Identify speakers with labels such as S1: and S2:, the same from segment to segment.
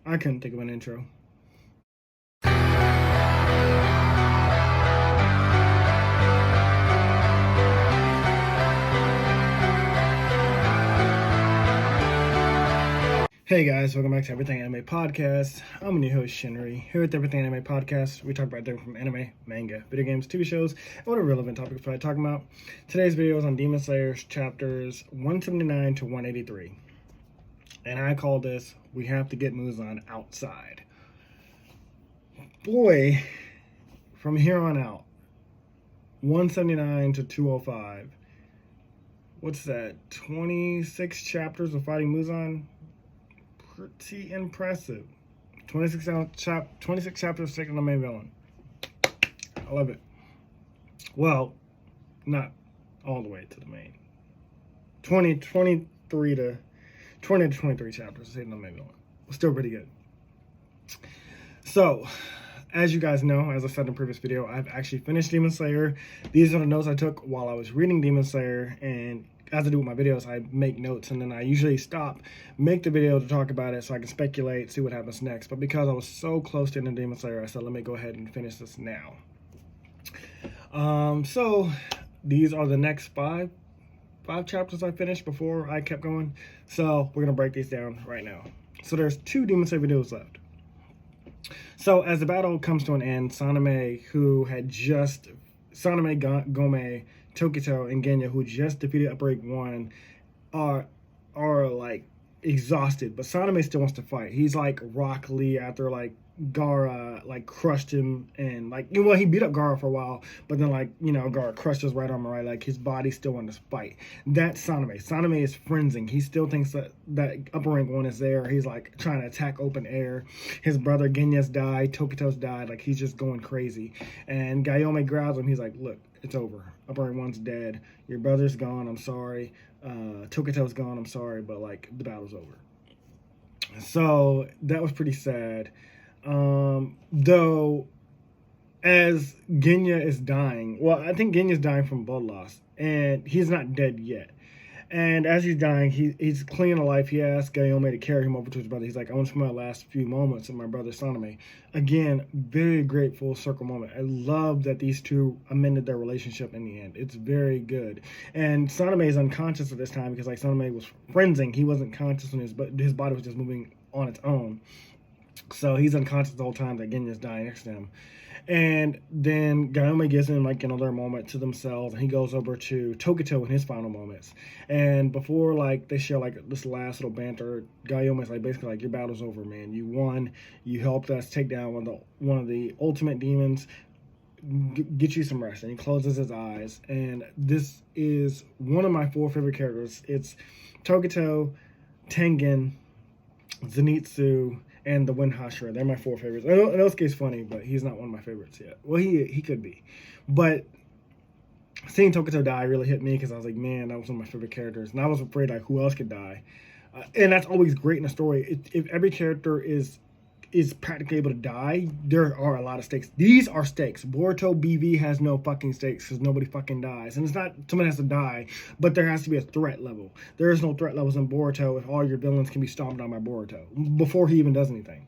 S1: I couldn't think of an intro. Hey guys, welcome back to Everything Anime Podcast. I'm your host Shinry. Here at the Everything Anime Podcast, we talk about everything from anime, manga, video games, TV shows, and what are relevant topics we're talking about. Today's video is on Demon Slayer chapters 179 to 183. And I call this, We Have to Get Muzan Outside. Boy, from here on out, 179 to 205, what's that, 26 chapters of fighting Muzan? Pretty impressive. 26 chapters taking the main villain. I love it. Well, not all the way to the main. 20 to 23 chapters taking the main villain. Still pretty good. So, as you guys know, as I said in the previous video, I've actually finished Demon Slayer. These are the notes I took while I was reading Demon Slayer, and as I do with my videos, I make notes and then I usually stop, make the video to talk about it so I can speculate, see what happens next. But because I was so close to ending Demon Slayer, I said, let me go ahead and finish this now. So these are the next five chapters I finished before I kept going. So we're going to break these down right now. So there's 2 Demon Slayer videos left. So as the battle comes to an end, Saname, Gome, Tokito, and Genya, who just defeated Upper Rank 1, are like exhausted, but Saname still wants to fight. He's like Rock Lee after like Gaara like crushed him, and like, you know, he beat up Gaara for a while, but then like, you know, Gaara crushed his right arm, right, like his body still wanted to fight. That's Saname. Saname is frenziing. He still thinks that Upper Rank 1 is there. He's like trying to attack open air. His brother Genya's died, Tokito's died, like he's just going crazy. And Gayome grabs him. He's like, look, it's over. Upper Rank 1's dead. Your brother's gone. I'm sorry. Tokito's gone. I'm sorry, but like the battle's over. So that was pretty sad. Though, as Genya is dying, well, I think Genya's dying from blood loss, and he's not dead yet. And as he's dying, he's clinging to life. He asks Gayome to carry him over to his brother. He's like, I want to spend my last few moments with my brother Saname. Again, very great full circle moment. I love that these two amended their relationship in the end. It's very good. And Saname is unconscious at this time because like Saname was frenziing. He wasn't conscious when his body was just moving on its own. So he's unconscious the whole time that Genya's dying next to him. And then Gayome gives him like another moment to themselves, and he goes over to Tokito in his final moments. And before like they share like this last little banter, Gayome's like basically like, your battle's over, man. You won. You helped us take down one of the ultimate demons. Get you some rest. And he closes his eyes. And this is one of my 4 favorite characters. It's Tokito, Tengen, Zenitsu, and the Wind Hashira. They're my 4 favorites. I know Inosuke's funny, but he's not one of my favorites yet. Well, he could be. But seeing Tokito die really hit me because I was like, man, that was one of my favorite characters. And I was afraid like who else could die. And that's always great in a story. If every character is practically able to die, there are a lot of stakes. These are stakes. Boruto BV has no fucking stakes because nobody fucking dies. And it's not someone has to die, but there has to be a threat level. There is no threat levels in Boruto if all your villains can be stomped on by Boruto before he even does anything.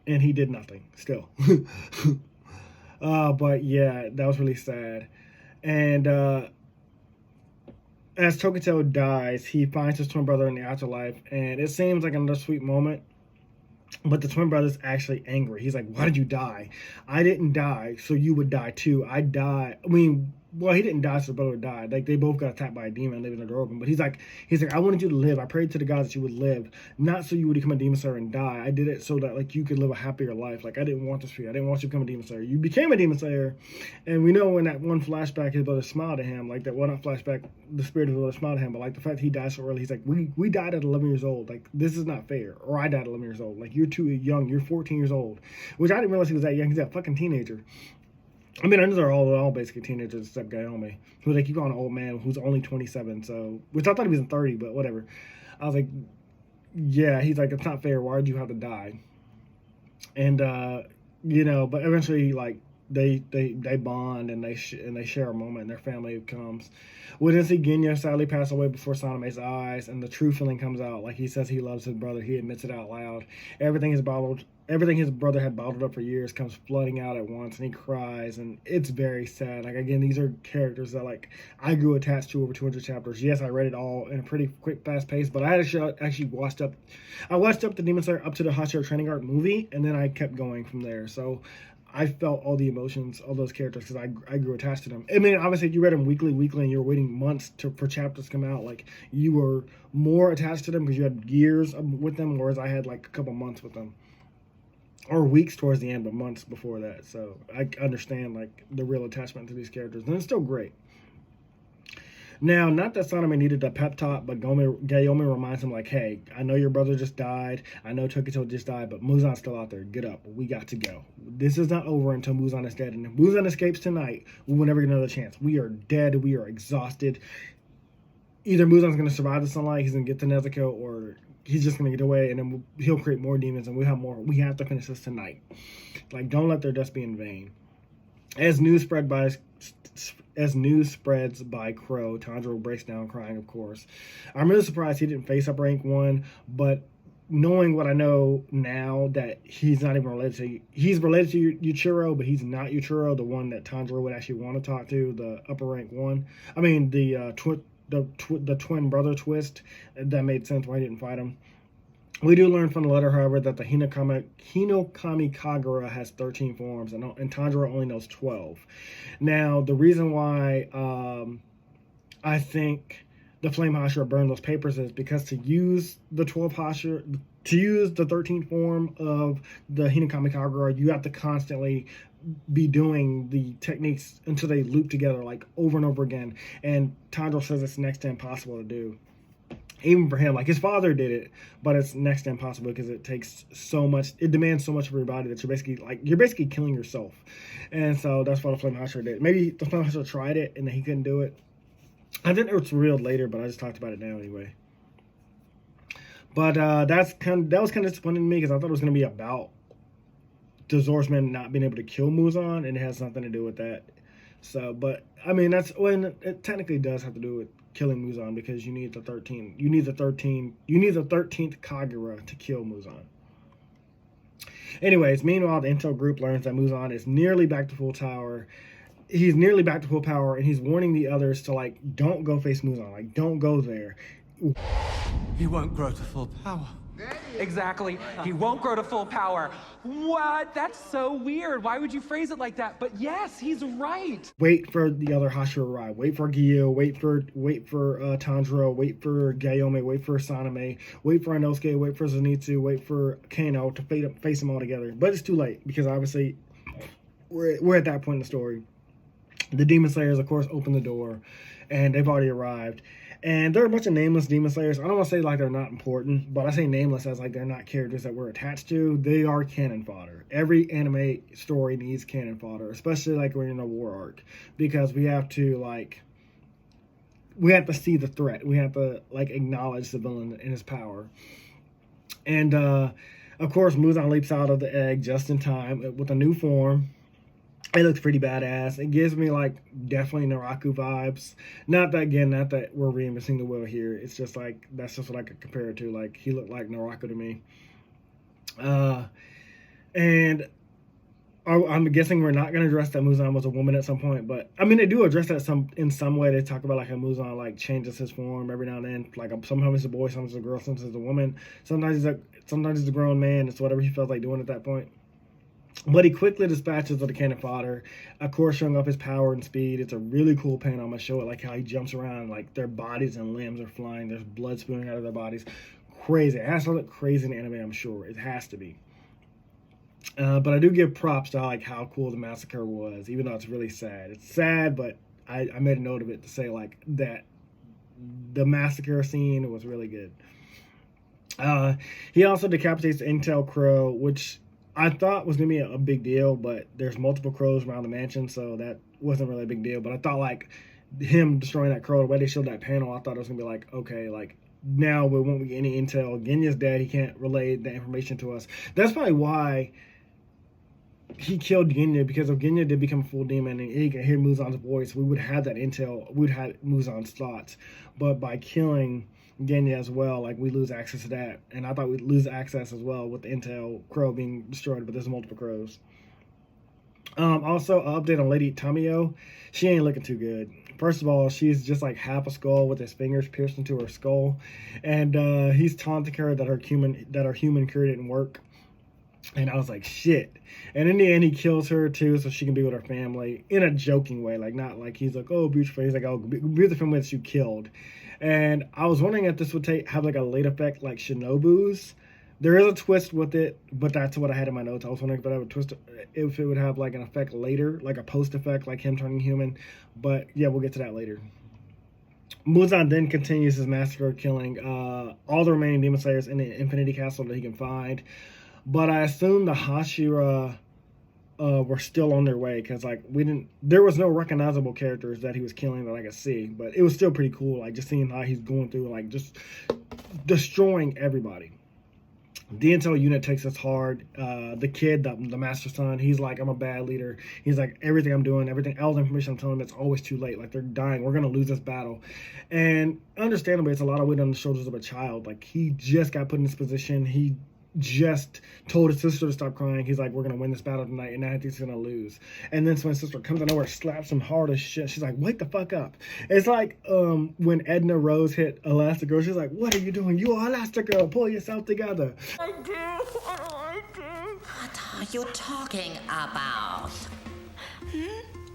S1: And he did nothing, still. But yeah, that was really sad. And as Tokito dies, he finds his twin brother in the afterlife, and it seems like another sweet moment. But the twin brother's actually angry. He's like, why did you die? I didn't die, so you would die too. I died. I mean, well, he didn't die, so the brother died. Like, they both got attacked by a demon leaving the door open. But he's like, I wanted you to live. I prayed to the gods that you would live. Not so you would become a demon slayer and die. I did it so that, like, you could live a happier life. Like, I didn't want this for you. I didn't want you to become a demon slayer. You became a demon slayer. And we know in that one flashback, his brother smiled at him. Like, that one flashback, the spirit of his brother smiled at him. But, like, the fact that he died so early, he's like, we died at 11 years old. Like, this is not fair. Or I died at 11 years old. Like, you're too young. You're 14 years old. Which I didn't realize he was that young. He's that fucking teenager. I mean, I know they're all basically teenagers except Gayome, who's like, you got an old man who's only 27, so, which I thought he was in 30, but whatever. I was like, yeah, he's like, it's not fair. Why did you have to die? And, you know, but eventually, like, they bond and they share a moment, and their family comes. We didn't see Genya sadly pass away before Saname's eyes, and the true feeling comes out. Like, he says he loves his brother. He admits it out loud. Everything his brother had bottled up for years comes flooding out at once, and he cries, and it's very sad. Like, again, these are characters that, like, I grew attached to over 200 chapters. Yes, I read it all in a pretty quick, fast pace, but I had actually watched up the Demon Slayer up to the Hashira Training Arc movie, and then I kept going from there. So I felt all the emotions of those characters because I grew attached to them. I mean, obviously, you read them weekly, and you're waiting months for chapters to come out. Like, you were more attached to them because you had years with them, whereas I had, like, a couple months with them. Or weeks towards the end, but months before that. So I understand, like, the real attachment to these characters. And it's still great. Now, not that Saname needed a pep talk, but Gayome reminds him, like, hey, I know your brother just died. I know Tokito just died, but Muzan's still out there. Get up. We got to go. This is not over until Muzan is dead. And if Muzan escapes tonight, we will never get another chance. We are dead. We are exhausted. Either Muzan's going to survive the sunlight, he's going to get to Nezuko, or he's just going to get away, and then he'll create more demons, and we'll have more. We have to finish this tonight. Like, don't let their deaths be in vain. As news spreads by Crow, Tanjiro breaks down crying, of course. I'm really surprised he didn't face up rank 1, but knowing what I know now, that he's not even related to... He's related to Yuichiro, but he's not Yuichiro, the one that Tanjiro would actually want to talk to, the upper rank 1. I mean, the twin brother twist. That made sense why he didn't fight him. We do learn from the letter, however, that the Hinokami Kagura has 13 forms, and Tanjiro only knows 12. Now, the reason why I think the Flame Hashira burned those papers is because to use the 12 Hashira, to use the 13th form of the Hinokami Kagura, you have to constantly be doing the techniques until they loop together, like, over and over again. And Tanjiro says it's next to impossible to do. Even for him, like, his father did it, but it's next to impossible because it takes so much, it demands so much of your body that you're basically killing yourself. And so that's what the Flame Hashira did. Maybe the Flame Hashira tried it and then he couldn't do it. I think it was revealed later, but I just talked about it now anyway. But that was kind of disappointing to me because I thought it was going to be about the Zorsman not being able to kill Muzan, and it has nothing to do with that. So, but I mean, that's when it technically does have to do with killing Muzan, because you need the 13th Kagura to kill Muzan. Anyways, meanwhile, the intel group learns that Muzan is nearly back to full power. He's nearly back to full power, and he's warning the others to, like, don't go face Muzan. Like, don't go there.
S2: He won't grow to full power.
S3: Exactly. He won't grow to full power. What? That's so weird. Why would you phrase it like that? But yes, he's right.
S1: Wait for the other Hashira arrive. Wait for Gyo. Wait for Tanjiro. Wait for Gayome. Wait for Saname. Wait for Inosuke. Wait for Zenitsu. Wait for Kano to face them all together. But it's too late because obviously we're at that point in the story. The Demon Slayers, of course, open the door, and they've already arrived. And there are a bunch of nameless Demon Slayers. I don't want to say like they're not important, but I say nameless as like they're not characters that we're attached to. They are cannon fodder. Every anime story needs cannon fodder, especially like when you're in a war arc, because we have to see the threat. We have to like acknowledge the villain and his power. And of course, Muzan leaps out of the egg just in time with a new form. It looks pretty badass. It gives me like definitely Naraku vibes. Not that we're reinventing the wheel here. It's just like that's just what I could compare it to. Like he looked like Naraku to me. And I'm guessing we're not going to address that Muzan was a woman at some point, but I mean they do address that in some way. They talk about like how Muzan like changes his form every now and then. Like sometimes he's a boy, sometimes he's a girl, sometimes he's a woman. Sometimes he's a grown man. It's whatever he feels like doing at that point. But he quickly dispatches the cannon fodder, of course, showing off his power and speed. It's a really cool panel. I'm going to show it, like how he jumps around, like their bodies and limbs are flying. There's blood spewing out of their bodies. Crazy. It has to look crazy in anime, I'm sure. It has to be. But I do give props to like how cool the massacre was, even though it's really sad. It's sad, but I made a note of it to say like that the massacre scene was really good. He also decapitates the Intel Crow, which I thought was going to be a big deal, but there's multiple crows around the mansion, so that wasn't really a big deal. But I thought, like, him destroying that crow, the way they showed that panel, I thought it was going to be like, okay, like, now we won't get any intel. Genya's dead. He can't relay the information to us. That's probably why he killed Genya, because if Genya did become a full demon and he could hear Muzan's voice, we would have that intel. We'd have Muzan's thoughts. But by killing Genya as well, like, we lose access to that. And I thought we'd lose access as well with the intel crow being destroyed, but there's multiple crows. Also, an update on Lady Tamio. She ain't looking too good. First of all, she's just like half a skull with his fingers pierced into her skull, and he's taunting her that her human cure didn't work. And I was like, shit. And in the end, he kills her too, so she can be with her family in a joking way, like, not like he's like, oh, beautiful. He's like, oh, be with the family that you killed. And I was wondering if this would have like a late effect like Shinobu's. There is a twist with it, but that's what I had in my notes. I was wondering if it would have like an effect later, like a post effect, like him turning human. But yeah, we'll get to that later. Muzan then continues his massacre, killing all the remaining demon slayers in the Infinity Castle that he can find. But I assume the Hashira were still on their way, because like there was no recognizable characters that he was killing that I could see. But it was still pretty cool, like just seeing how he's going through, like just destroying everybody. The intel unit takes us hard. The kid, the master son, he's like, I'm a bad leader. He's like, everything I'm doing, all the information I'm telling them, it's always too late. Like, they're dying. We're going to lose this battle. And understandably, it's a lot of weight on the shoulders of a child. Like, he just got put in this position. He just told his sister to stop crying. He's like, we're going to win this battle tonight, and now he's going to lose. And then so his sister comes out of nowhere, slaps him hard as shit. She's like, wake the fuck up. It's like when Edna Rose hit Elastigirl. She's like, what are you doing? You are Elastigirl. Pull yourself together.
S4: I do. What are you talking about?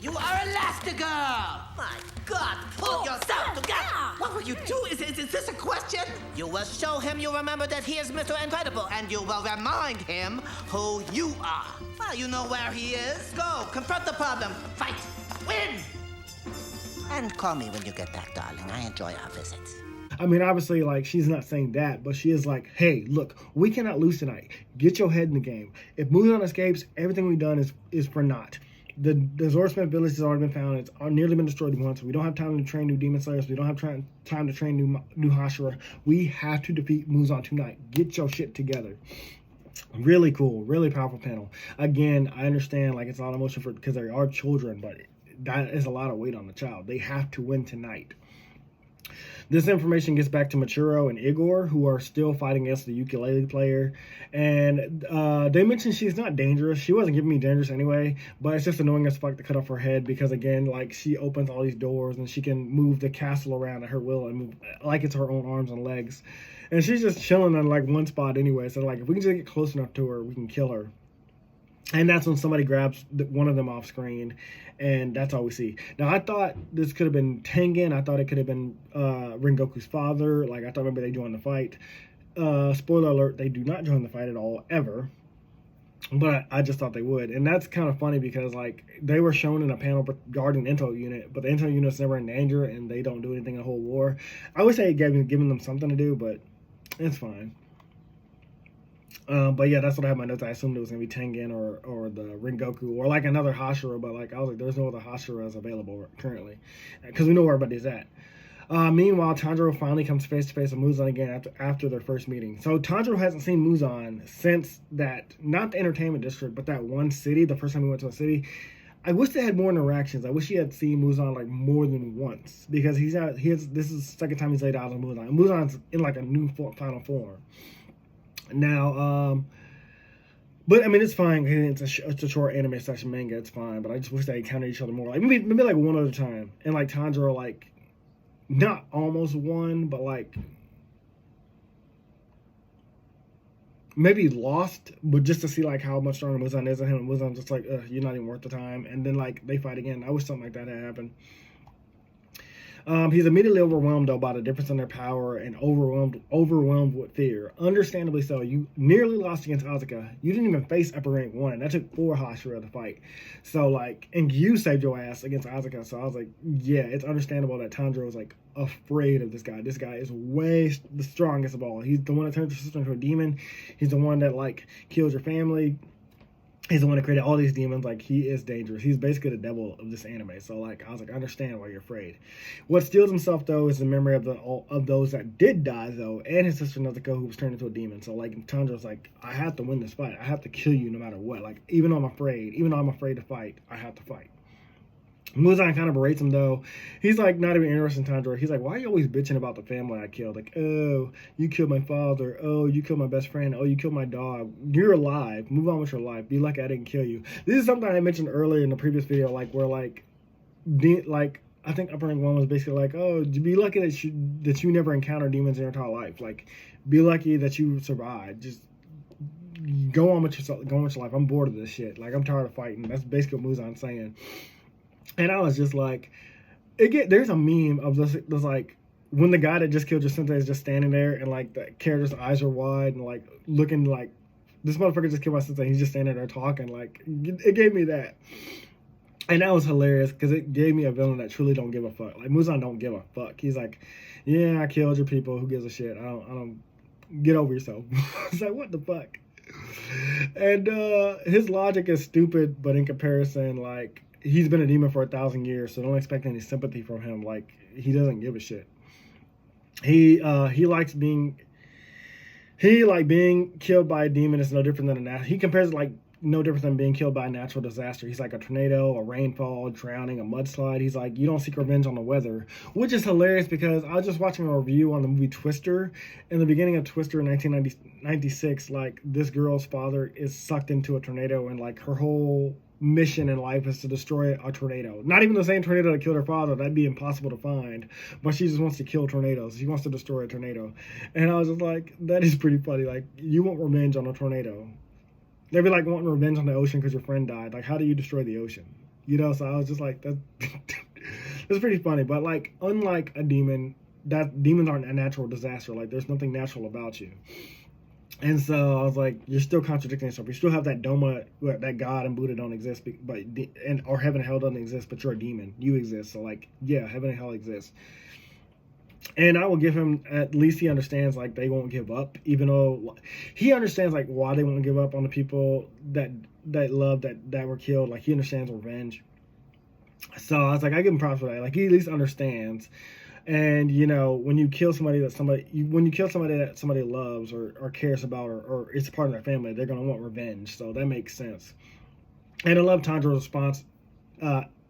S4: You are Elastigirl! My God, pull yourself together! What will you do? Is this a question? You will show him you remember that he is Mr. Incredible, and you will remind him who you are. Well, you know where he is. Go, confront the problem, fight, win! And call me when you get back, darling. I enjoy our visits.
S1: I mean, obviously, like, she's not saying that, but she is like, hey, look, we cannot lose tonight. Get your head in the game. If Muzan escapes, everything we've done is for naught. The Zorsmith village has already been found. It's nearly been destroyed once. We don't have time to train new demon slayers. We don't have time to train new Hashira. We have to defeat Muzan tonight. Get your shit together. Really cool. Really powerful panel. Again, I understand, like, it's a lot of emotion because they are children, but that is a lot of weight on the child. They have to win tonight. This information gets back to Michiru and Igor, who are still fighting against the ukulele player. And they mentioned she's not dangerous. She wasn't giving me dangerous anyway, but it's just annoying as fuck to cut off her head because, again, like, she opens all these doors and she can move the castle around at her will and move like it's her own arms and legs. And she's just chilling in, like, one spot anyway. So, like, if we can just get close enough to her, we can kill her. And that's when somebody grabs one of them off screen, and that's all we see. Now, I thought this could have been Tengen. I thought it could have been Rengoku's father. Like, I thought maybe they joined the fight. Spoiler alert, they do not join the fight at all, ever. But I just thought they would. And that's kind of funny because, like, they were shown in a panel guarding the intel unit, but the intel unit's never in danger, and they don't do anything in the whole war. I wish they had given them something to do, but it's fine. But yeah, that's what I have in my notes. I assumed it was going to be Tengen or the Rengoku or like another Hashira, but like I was like, there's no other Hashiras available currently because we know where everybody's at. Meanwhile, Tanjiro finally comes face to face with Muzan again after their first meeting. So Tanjiro hasn't seen Muzan since that, not the entertainment district, but that one city, the first time we went to a city. I wish they had more interactions. I wish he had seen Muzan like more than once because this is the second time he's laid out on Muzan. Muzan's in like a new final form. Now, but I mean, it's fine. It's a short anime section manga. It's fine. But I just wish they encountered each other more. Like maybe like one at a time. And like Tanjiro, like not almost won, but like maybe lost. But just to see like how much stronger Muzan is than him, and Muzan's just like, you're not even worth the time. And then like they fight again. I wish something like that had happened. He's immediately overwhelmed, though, by the difference in their power and overwhelmed with fear. Understandably so. You nearly lost against Asuka. You didn't even face upper rank 1. That took 4 Hashira to fight. So, like, and you saved your ass against Asuka. So I was like, yeah, it's understandable that Tanjiro was, like, afraid of this guy. This guy is way the strongest of all. He's the one that turns your sister into a demon. He's the one that, like, kills your family. He's the one that created all these demons. Like, he is dangerous. He's basically the devil of this anime. So, like, I was like, I understand why you're afraid. What steals himself, though, is the memory of those that did die, though, and his sister Nezuko, who was turned into a demon. So, like, Tanjiro's like, I have to win this fight. I have to kill you no matter what. Like, even though I'm afraid to fight, I have to fight. Muzan kind of berates him, though. He's, like, not even interested in Tanjiro. He's like, why are you always bitching about the family I killed? Like, oh, you killed my father. Oh, you killed my best friend. Oh, you killed my dog. You're alive. Move on with your life. Be lucky I didn't kill you. This is something I mentioned earlier in the previous video, like, where, like, I think Upper Rank 1 was basically like, oh, be lucky that you never encountered demons in your entire life. Like, be lucky that you survived. Just go on with your life. I'm bored of this shit. Like, I'm tired of fighting. That's basically what Muzan's saying. And I was just like, there's a meme of this like, when the guy that just killed your sensei is just standing there and, like, the character's eyes are wide and, like, looking like, this motherfucker just killed my sensei. He's just standing there talking. Like, it gave me that. And that was hilarious because it gave me a villain that truly don't give a fuck. Like, Muzan don't give a fuck. He's like, yeah, I killed your people. Who gives a shit? I don't get over yourself. It's like, what the fuck? And his logic is stupid, but in comparison, like, he's been a demon for 1,000 years, so don't expect any sympathy from him. Like, he doesn't give a shit. He likes being killed by a demon is no different than a natural. He compares it like no different than being killed by a natural disaster. He's like a tornado, a rainfall, drowning, a mudslide. He's like, you don't seek revenge on the weather, which is hilarious because I was just watching a review on the movie Twister. In the beginning of Twister in 1996, like, this girl's father is sucked into a tornado, and, like, her whole mission in life is to destroy a tornado. Not even the same tornado that killed her father. That'd be impossible to find. But she just wants to kill tornadoes. She wants to destroy a tornado. And I was just like, that is pretty funny. Like, you want revenge on a tornado. They'd be like wanting revenge on the ocean because your friend died. Like, how do you destroy the ocean? You know, so I was just like, that's pretty funny. But, like, unlike a demon, demons aren't a natural disaster. Like, there's nothing natural about you. And so I was like, you're still contradicting yourself. You still have that Doma, that God and Buddha don't exist, or heaven and hell doesn't exist, but you're a demon. You exist. So, like, yeah, heaven and hell exist. And I will give him, at least he understands, like, they won't give up, even though he understands, like, why they won't give up on the people that love that were killed. Like, he understands revenge. So I was like, I give him props for that. Like, he at least understands. And, you know, when you kill somebody that somebody loves or cares about or it's part of their family, they're going to want revenge. So that makes sense. And I love Tanjiro's response.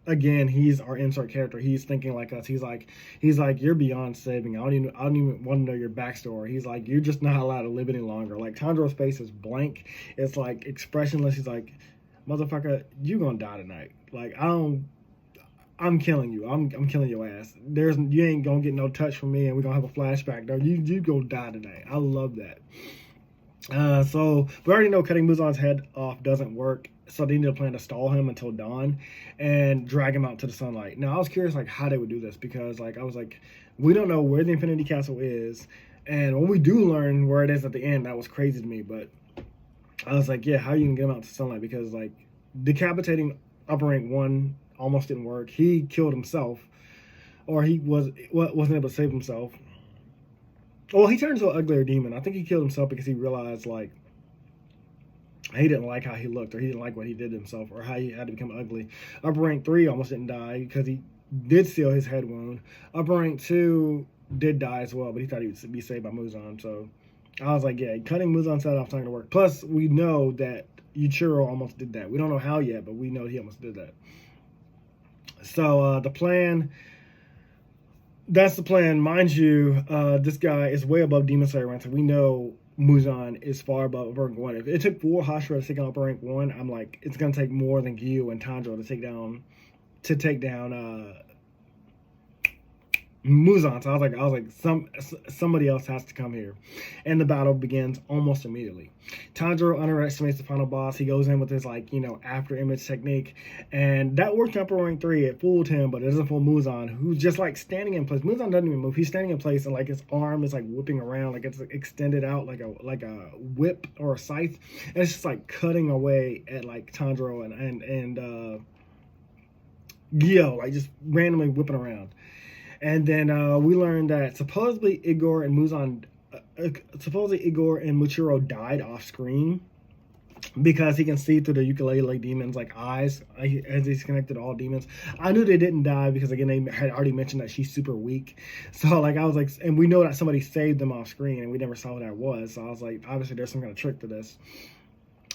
S1: Again, he's our insert character. He's thinking like us. He's like, you're beyond saving. I don't even want to know your backstory. He's like, you're just not allowed to live any longer. Like, Tanjiro's face is blank. It's like expressionless. He's like, motherfucker, you gonna die tonight. Like, I'm killing you. I'm killing your ass. You ain't gonna get no touch from me, and we're gonna have a flashback. No, you gonna die tonight. I love that. So we already know cutting Muzan's head off doesn't work. So they need a plan to stall him until dawn and drag him out to the sunlight. Now, I was curious, like, how they would do this because, like, I was like, we don't know where the Infinity Castle is, and when we do learn where it is at the end, that was crazy to me. But I was like, yeah, how are you gonna get him out to sunlight? Because, like, decapitating Upper Rank 1 almost didn't work. He killed himself, or he wasn't able to save himself. Well, he turned into an uglier demon. I think he killed himself because he realized, like, he didn't like how he looked, or he didn't like what he did to himself, or how he had to become ugly. Upper Rank 3 almost didn't die because he did seal his head wound. Upper Rank 2 did die as well, but he thought he would be saved by Muzan. So I was like, yeah, cutting Muzan's head off is not going to work. Plus, we know that Yuichiro almost did that. We don't know how yet, but we know he almost did that. So the plan, that's the plan. Mind you, this guy is way above Demon Slayer rank, so we know Muzan is far above Upper Rank 1. If it took 4 Hashira to take down Upper Rank 1, I'm like, it's going to take more than Gyu and Tanjiro to take down Muzan. So I was like, somebody else has to come here. And the battle begins almost immediately. Tanjiro underestimates the final boss. He goes in with his, like, you know, after image technique. And that worked in Upper Rank 3. It fooled him, but it doesn't fool Muzan, who's just, like, standing in place. Muzan doesn't even move. He's standing in place, and, like, his arm is, like, whipping around, like it's extended out like a whip or a scythe. And it's just, like, cutting away at, like, Tanjiro and Gyo, like, just randomly whipping around. And then we learned that supposedly Igor and Muchiro died off screen. because he can see through the ukulele demon's like eyes as he's connected to all demons. I knew they didn't die because again they had already mentioned that she's super weak. So like I was like, and we know that somebody saved them off screen and we never saw who that was. So I was like, obviously there's some kind of trick to this.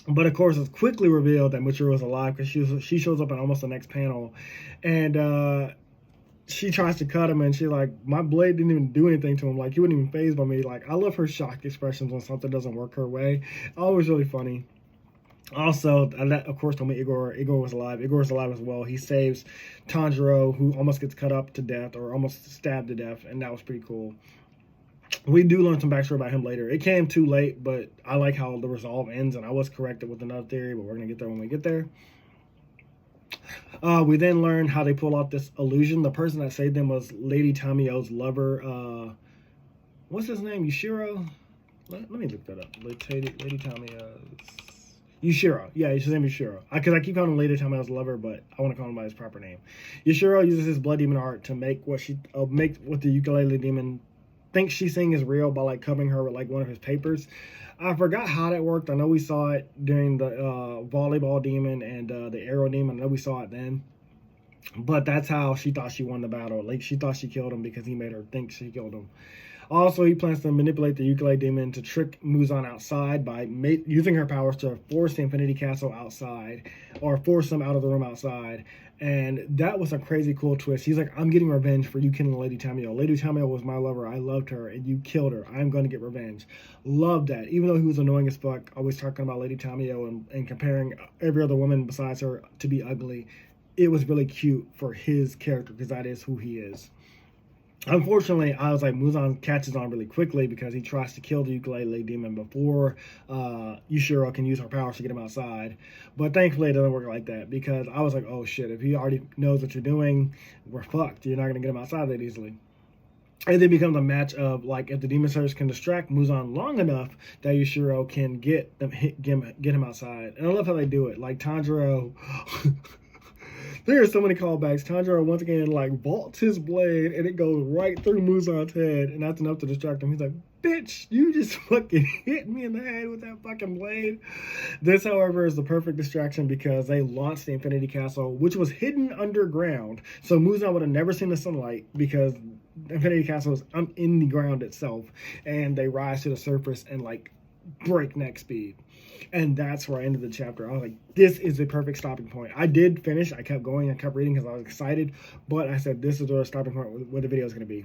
S1: But of course, it's quickly revealed that Michiru was alive because she shows up in almost the next panel, and she tries to cut him, and she's like, my blade didn't even do anything to him. Like, he wouldn't even phased by me. Like, I love her shocked expressions when something doesn't work her way. Always really funny. Also, that of course told me Igor was alive. Igor was alive as well. He saves Tanjiro, who almost gets cut up to death or almost stabbed to death, and that was pretty cool. We do learn some backstory about him later. It came too late, but I like how the resolve ends, and I was corrected with another theory, but we're going to get there when we get there. We then learn how they pull off this illusion. The person that saved them was Lady Tamio's lover. What's his name? Yushiro? Let me look that up. Lady Tamio's... Yushiro. Yeah, his name is Yushiro. Because I keep calling him Lady Tamio's lover, but I want to call him by his proper name. Yushiro uses his blood demon art to make what the ukulele demon thinks she's seeing is real by like covering her with like one of his papers. I forgot how that worked. I know we saw it during the volleyball demon and the arrow demon. I know we saw it then. But that's how she thought she won the battle. Like, she thought she killed him because he made her think she killed him. Also, he plans to manipulate the ukulele demon to trick Muzan outside by using her powers to force the Infinity Castle outside, or force them out of the room outside. And that was a crazy cool twist. He's like, I'm getting revenge for you killing Lady Tamio. Lady Tamio was my lover. I loved her, and you killed her. I'm going to get revenge. Loved that. Even though he was annoying as fuck, always talking about Lady Tamio and comparing every other woman besides her to be ugly. It was really cute for his character because that is who he is. Unfortunately, I was like, Muzan catches on really quickly because he tries to kill the ukulele demon before Yushiro can use her powers to get him outside. But thankfully, it doesn't work like that because I was like, oh shit, if he already knows what you're doing, we're fucked. You're not going to get him outside that easily. And then becomes a match of, like, if the demon surge can distract Muzan long enough that Yushiro can get him outside. And I love how they do it. Like, Tanjiro... There are so many callbacks. Tanjiro once again like vaults his blade and it goes right through Muzan's head, and that's enough to distract him. He's like, bitch, you just fucking hit me in the head with that fucking blade. This, however, is the perfect distraction because they launched the Infinity Castle, which was hidden underground. So Muzan would have never seen the sunlight because the Infinity Castle is in the ground itself, and they rise to the surface in like breakneck speed. And that's where I ended the chapter. I was like, this is the perfect stopping point. I did finish. I kept going. I kept reading because I was excited. But I said, this is the stopping point where the video is going to be.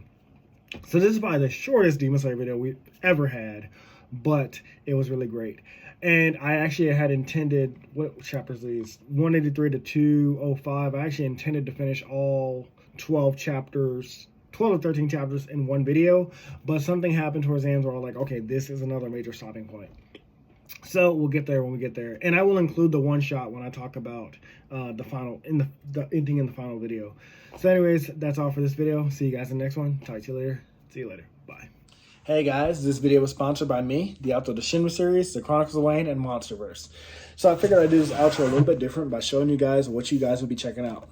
S1: So this is probably the shortest Demon Slayer video we've ever had. But it was really great. And I actually had intended, what chapters are these? 183 to 205. I actually intended to finish all 12 chapters, 12 or 13 chapters in one video. But something happened towards the end where I was like, okay, this is another major stopping point. So we'll get there when we get there, and I will include the one shot when I talk about the final the ending in the final video. So, anyways, that's all for this video. See you guys in the next one. Talk to you later. See you later. Bye. Hey guys, this video was sponsored by me, the author of the Shinry series, the Chronicles of Wayne, and Monsterverse. So I figured I'd do this outro a little bit different by showing you guys what you guys would be checking out.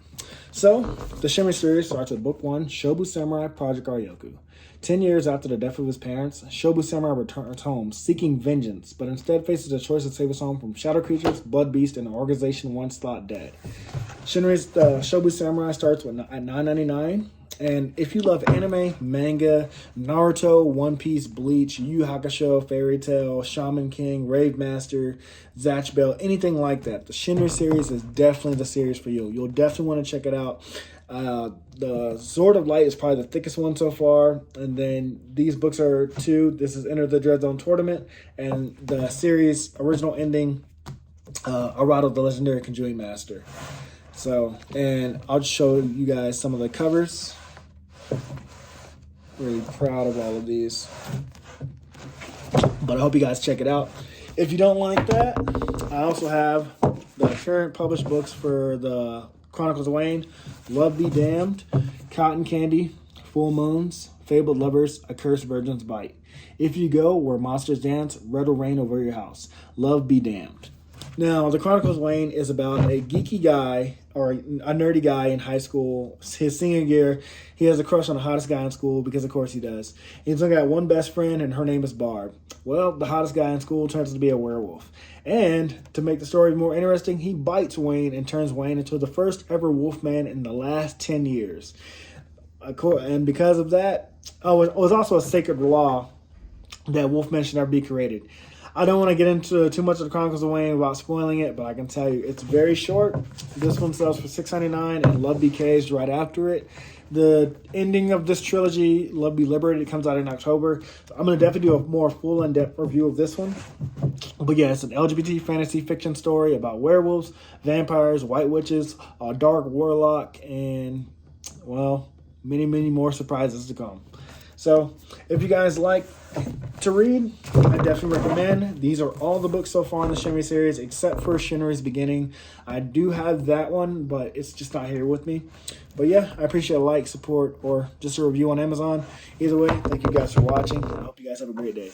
S1: So the Shinry series starts with Book 1, Shobu Samurai Project Aryoku. 10 years after the death of his parents, Shobu Samurai returns home, seeking vengeance, but instead faces the choice to save his home from shadow creatures, blood beasts, and an organization once thought dead. Shinry's Shobu Samurai starts at $9.99, and if you love anime, manga, Naruto, One Piece, Bleach, Yu Yu Hakusho, Fairy Tail, Shaman King, Rave Master, Zatch Bell, anything like that, the Shinry series is definitely the series for you. You'll definitely want to check it out. The Sword of Light is probably the thickest one so far, and then these books are 2. This is Enter the Dread Zone Tournament, and the series original ending, Arado the Legendary Conjuring Master. So, and I'll just show you guys some of the covers. Really proud of all of these, but I hope you guys check it out. If you don't like that, I also have the current published books for the Chronicles of Wayne, Love Be Damned, Cotton Candy, Full Moons, Fabled Lovers, A Cursed Virgin's Bite. If You Go Where Monsters Dance, Red will Reign Over Your House. Love Be Damned. Now, the Chronicles of Wayne is about a geeky guy or a nerdy guy in high school. His senior year, he has a crush on the hottest guy in school because, of course, he does. He's only got one best friend, and her name is Barb. Well, the hottest guy in school turns out to be a werewolf. And to make the story more interesting, he bites Wayne and turns Wayne into the first ever wolfman in the last 10 years. And because of that, it was also a sacred law that wolfmen should never be created. I don't want to get into too much of the Chronicles of Wayne without spoiling it, but I can tell you it's very short. This one sells for $6.99, and Love Decays right after it. The ending of this trilogy, Love Be Liberated, comes out in October. So I'm going to definitely do a more full in-depth review of this one. But yeah, it's an LGBT fantasy fiction story about werewolves, vampires, white witches, a dark warlock, and, well, many, many more surprises to come. So if you guys like to read, I definitely recommend. These are all the books so far in the Shinry series, except for Shinry's Beginning. I do have that one, but it's just not here with me. But yeah, I appreciate a like, support, or just a review on Amazon. Either way, thank you guys for watching. I hope you guys have a great day.